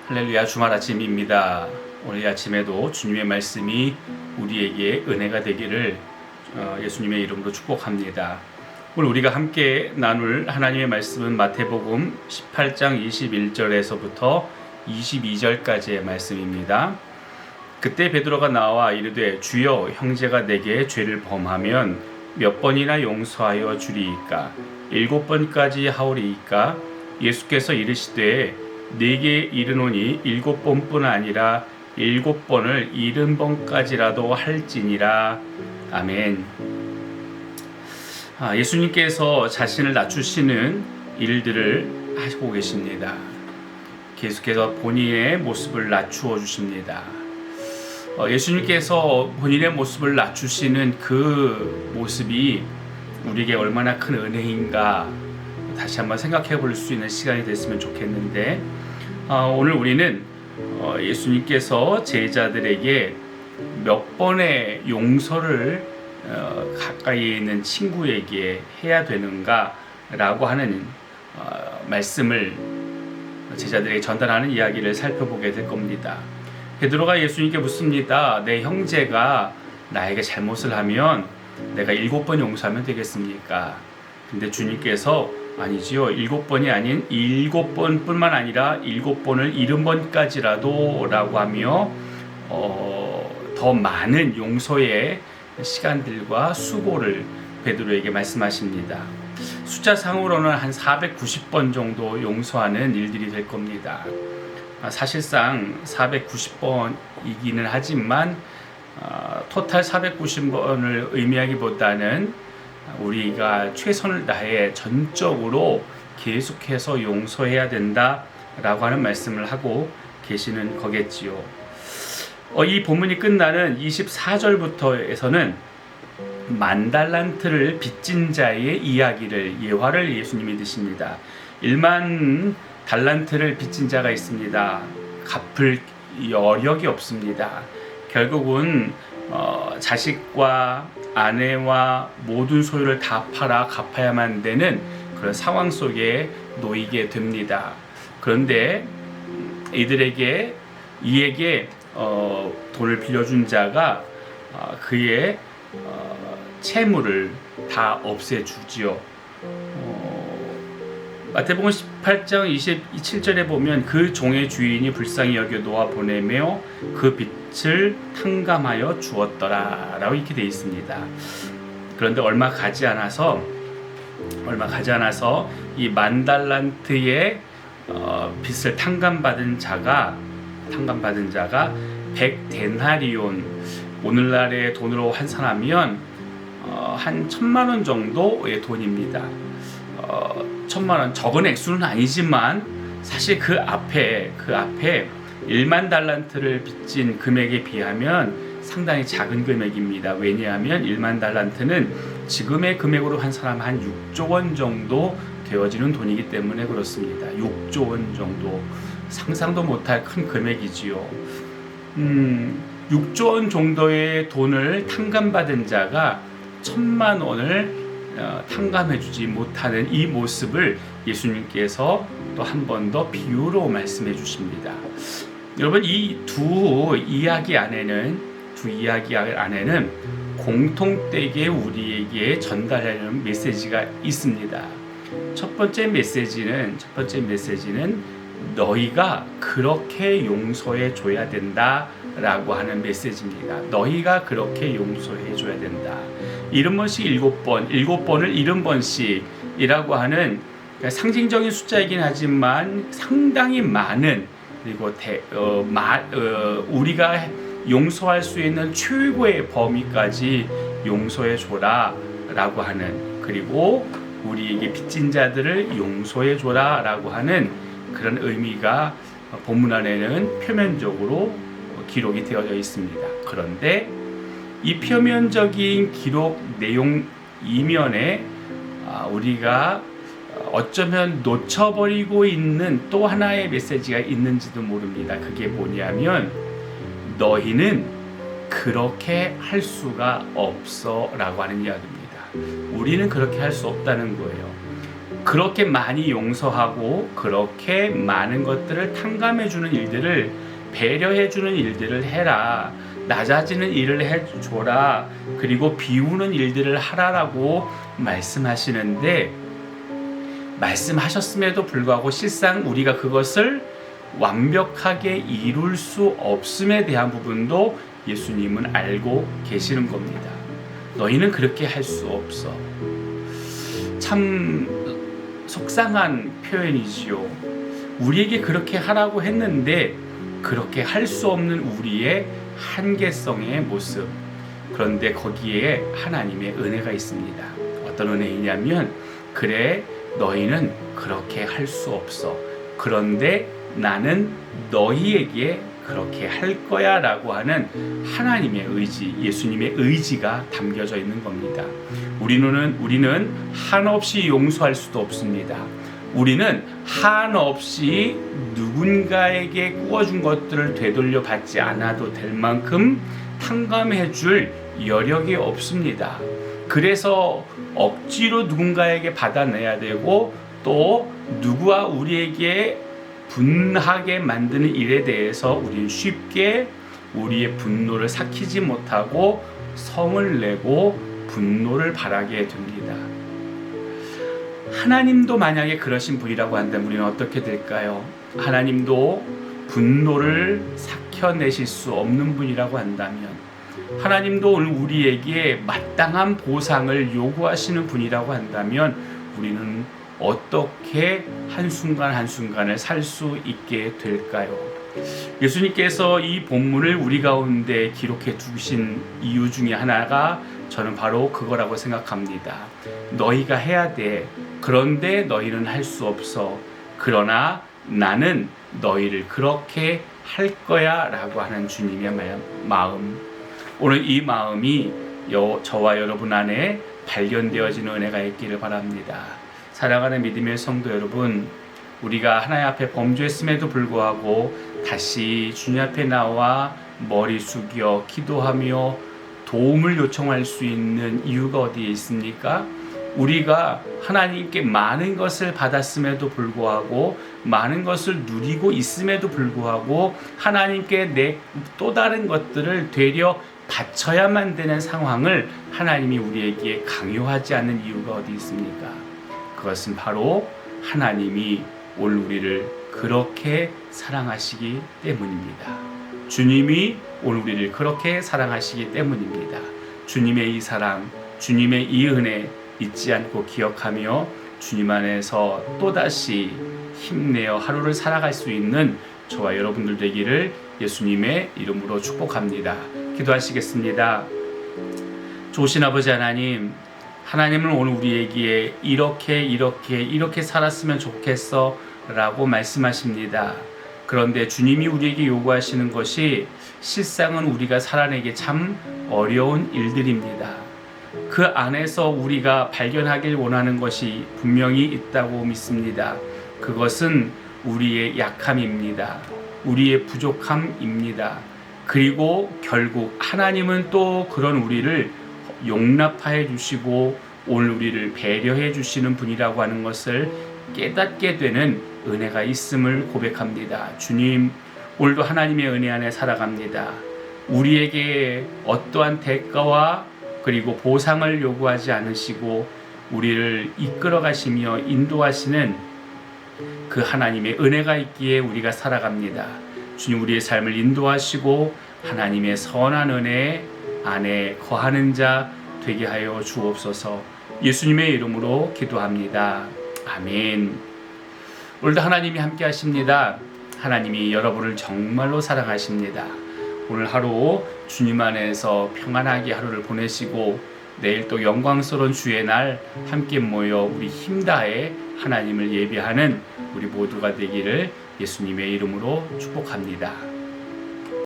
할렐루야, 주말 아침입니다. 오늘 아침에도 주님의 말씀이 우리에게 은혜가 되기를 예수님의 이름으로 축복합니다. 오늘 우리가 함께 나눌 하나님의 말씀은 마태복음 18장 21절에서부터 22절까지의 말씀입니다. 그때 베드로가 나와 이르되 주여, 형제가 내게 죄를 범하면 몇 번이나 용서하여 주리이까? 7번까지 하오리이까? 예수께서 이르시되 네게 이르노니 7번뿐 아니라 7번을 70번까지라도 할지니라. 아멘. 예수님께서 자신을 낮추시는 일들을 하시고 계십니다. 계속해서 본인의 모습을 낮추어 주십니다. 예수님께서 본인의 모습을 낮추시는 그 모습이 우리에게 얼마나 큰 은혜인가 다시 한번 생각해 볼 수 있는 시간이 됐으면 좋겠는데, 오늘 우리는 예수님께서 제자들에게 몇 번의 용서를 가까이에 있는 친구에게 해야 되는가 라고 하는 말씀을 제자들에게 전달하는 이야기를 살펴보게 될 겁니다. 베드로가 예수님께 묻습니다. 내 형제가 나에게 잘못을 하면 내가 7번 용서하면 되겠습니까? 근데 주님께서 아니지요. 7번이 아닌 7번뿐만 아니라 7번을 70번까지라도 라고 하며 더 많은 용서의 시간들과 수고를 베드로에게 말씀하십니다. 숫자상으로는 한 490번 정도 용서하는 일들이 될 겁니다. 사실상 490번이기는 하지만 토탈 490번을 의미하기보다는 우리가 최선을 다해 전적으로 계속해서 용서해야 된다라고 하는 말씀을 하고 계시는 거겠지요. 이 본문이 끝나는 24절부터에서는 만달란트를 빚진 자의 이야기를, 예화를 예수님이 드십니다. 1만 달란트를 빚진 자가 있습니다. 갚을 여력이 없습니다. 결국은 자식과 아내와 모든 소유를 다 팔아 갚아야만 되는 그런 상황 속에 놓이게 됩니다. 그런데 이에게 돈을 빌려준 자가 그의 채무를 다 없애주지요. 마태복음 18장 27절에 보면 그 종의 주인이 불쌍히 여겨 놓아 보내며 그 빚을 탕감하여 주었더라 라고 이렇게 되어 있습니다. 그런데 얼마 가지 않아서 이 만달란트의 빚을 탕감받은 자가 100데나리온, 오늘날의 돈으로 환산하면 한 1,000,000원 정도의 돈입니다. 1,000,000원, 적은 액수는 아니지만 사실 그 앞에 1만 달란트를 빚진 금액에 비하면 상당히 작은 금액입니다. 왜냐하면 1만 달란트는 지금의 금액으로 환산하면 한 6조 원 정도 되어지는 돈이기 때문에 그렇습니다. 6조 원 정도, 상상도 못할 큰 금액이지요. 6조 원 정도의 돈을 탕감받은 자가 1,000만 원을 탕감해주지 못하는 이 모습을 예수님께서 또 한 번 더 비유로 말씀해 주십니다. 여러분, 이 두 이야기 안에는 공통되게 우리에게 전달하는 메시지가 있습니다. 첫 번째 메시지는 너희가 그렇게 용서해 줘야 된다 라고 하는 메시지입니다. 너희가 그렇게 용서해 줘야 된다. 70번씩 7번을 70번씩이라고 하는 상징적인 숫자이긴 하지만 상당히 많은, 그리고 우리가 용서할 수 있는 최고의 범위까지 용서해 줘라 라고 하는, 그리고 우리에게 빚진 자들을 용서해 줘라 라고 하는 그런 의미가 본문 안에는 표면적으로 기록이 되어져 있습니다. 그런데 이 표면적인 기록 내용 이면에 우리가 어쩌면 놓쳐버리고 있는 또 하나의 메시지가 있는지도 모릅니다. 그게 뭐냐면 너희는 그렇게 할 수가 없어 라고 하는 이야기입니다. 우리는 그렇게 할 수 없다는 거예요. 그렇게 많이 용서하고 그렇게 많은 것들을 탕감해주는 일들을, 배려해주는 일들을 해라. 낮아지는 일을 해줘라. 그리고 비우는 일들을 하라라고 말씀하시는데, 말씀하셨음에도 불구하고 실상 우리가 그것을 완벽하게 이룰 수 없음에 대한 부분도 예수님은 알고 계시는 겁니다. 너희는 그렇게 할 수 없어. 참 속상한 표현이지요. 우리에게 그렇게 하라고 했는데 그렇게 할 수 없는 우리의 한계성의 모습. 그런데 거기에 하나님의 은혜가 있습니다. 어떤 은혜이냐면, 그래, 너희는 그렇게 할 수 없어. 그런데 나는 너희에게 그렇게 할 거야 라고 하는 하나님의 의지, 예수님의 의지가 담겨져 있는 겁니다. 우리는 한없이 용서할 수도 없습니다. 우리는 한없이 누군가에게 꾸어준 것들을 되돌려 받지 않아도 될 만큼 탕감해 줄 여력이 없습니다. 그래서 억지로 누군가에게 받아내야 되고, 또 누구와 우리에게 분하게 만드는 일에 대해서 우리는 쉽게 우리의 분노를 삭히지 못하고 성을 내고 분노를 바라게 됩니다. 하나님도 만약에 그러신 분이라고 한다면 우리는 어떻게 될까요? 하나님도 분노를 삭혀내실 수 없는 분이라고 한다면, 하나님도 오늘 우리에게 마땅한 보상을 요구하시는 분이라고 한다면, 우리는 어떻게 한순간 한순간을 살 수 있게 될까요? 예수님께서 이 본문을 우리 가운데 기록해 두신 이유 중에 하나가 저는 바로 그거라고 생각합니다. 너희가 해야 돼. 그런데 너희는 할 수 없어. 그러나 나는 너희를 그렇게 할 거야 라고 하는 주님의 마음. 오늘 이 마음이 저와 여러분 안에 발견되어지는 은혜가 있기를 바랍니다. 사랑하는 믿음의 성도 여러분, 우리가 하나님 앞에 범죄했음에도 불구하고 다시 주님 앞에 나와 머리 숙여 기도하며 도움을 요청할 수 있는 이유가 어디에 있습니까? 우리가 하나님께 많은 것을 받았음에도 불구하고, 많은 것을 누리고 있음에도 불구하고 하나님께 내 또 다른 것들을 되려 바쳐야만 되는 상황을 하나님이 우리에게 강요하지 않는 이유가 어디 있습니까? 그것은 바로 하나님이 오늘 우리를 그렇게 사랑하시기 때문입니다. 주님이 오늘 우리를 그렇게 사랑하시기 때문입니다. 주님의 이 사랑, 주님의 이 은혜 잊지 않고 기억하며 주님 안에서 또다시 힘내어 하루를 살아갈 수 있는 저와 여러분들 되기를 예수님의 이름으로 축복합니다. 기도하시겠습니다. 좋으신 아버지 하나님, 하나님은 오늘 우리에게 이렇게 살았으면 좋겠어 라고 말씀하십니다. 그런데 주님이 우리에게 요구하시는 것이 실상은 우리가 살아내기 참 어려운 일들입니다. 그 안에서 우리가 발견하길 원하는 것이 분명히 있다고 믿습니다. 그것은 우리의 약함입니다. 우리의 부족함입니다. 그리고 결국 하나님은 또 그런 우리를 용납하여 주시고 오늘 우리를 배려해 주시는 분이라고 하는 것을 깨닫게 되는 은혜가 있음을 고백합니다. 주님, 오늘도 하나님의 은혜 안에 살아갑니다. 우리에게 어떠한 대가와 그리고 보상을 요구하지 않으시고 우리를 이끌어 가시며 인도하시는 그 하나님의 은혜가 있기에 우리가 살아갑니다. 주님, 우리의 삶을 인도하시고 하나님의 선한 은혜 안에 거하는 자 되게 하여 주옵소서. 예수님의 이름으로 기도합니다. 아멘. 오늘도 하나님이 함께 하십니다. 하나님이 여러분을 정말로 사랑하십니다. 오늘 하루 주님 안에서 평안하게 하루를 보내시고 내일 또 영광스러운 주의 날 함께 모여 우리 힘다해 하나님을 예배하는 우리 모두가 되기를 예수님의 이름으로 축복합니다.